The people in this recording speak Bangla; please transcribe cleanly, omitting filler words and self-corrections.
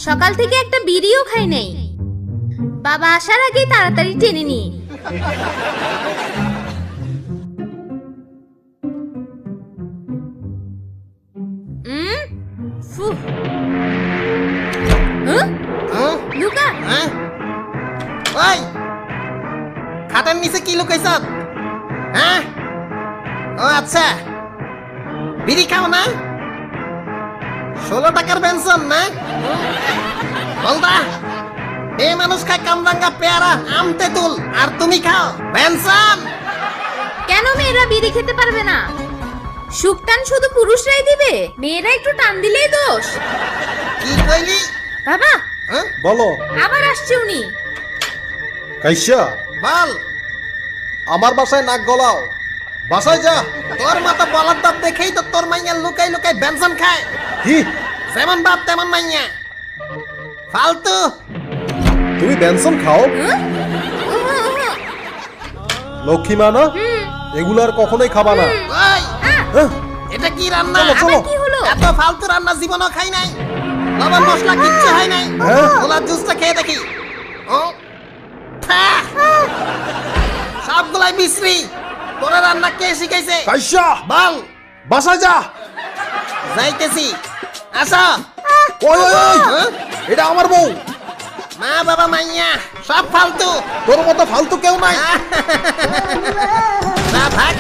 সকাল থেকে একটা বিড়িও খাই নাই। বাবা আসার আগে তাড়াতাড়ি টেনে নি। লুকা ওই খাটের নিচে কি লুকাইছ? হ্যাঁ, ও আচ্ছা, বিড়ি খাও না? 16 টাকার বেনসন না? বলদা, এ মানুষ খায় কামরাঙ্গা, পেয়ারা, আম, তেঁতুল, আর তুমি খাও বেনসন। কেন মেয়েরা বিড়ি খেতে পারবে না? সুখটান শুধু পুরুষরাই দিবে, মেয়েরা একটু টান দিলেই দোষ। কি কইলি? বাবা হ্যাঁ? বলো আবার আসছে উনি। কাইসা, বল। আমার বাসায় নাক গলাও, বাসায় যা। তোর মতো বলার দাঁত দেখেই তো তোর মাইয়া লুকাই লুকাই বেনসন খায়। কি? যেমন বাপ তেমন মাইয়া, ফালতু। তুমি বেনসন খাও? লক্ষ্মী মা না, এগুলো আর কখনোই খাবা না। ওই, হ্যাঁ? এটা কি রান্না? চলো, চলো। কি হলো? এত ফালতু রান্না জীবনও খাই নাই, লবণ মশলা কিচ্ছু হয় নাই। হ্যাঁ? গোলাপ জুসটা খেয়ে দেখি। ও ফ্যাঁ, সবগুলাই বিশ্রী। তোর রান্না কে শিখাইছে? কাইসা, বল। বাসায় যা। যাইতেছি, আসো। ওই ওই ওই, হ্যাঁ? এটা আমার বউ। মা বাবা মাইয়া সব ফালতু। তোর মতো ফালতু কেউ নাই। না ভাগ।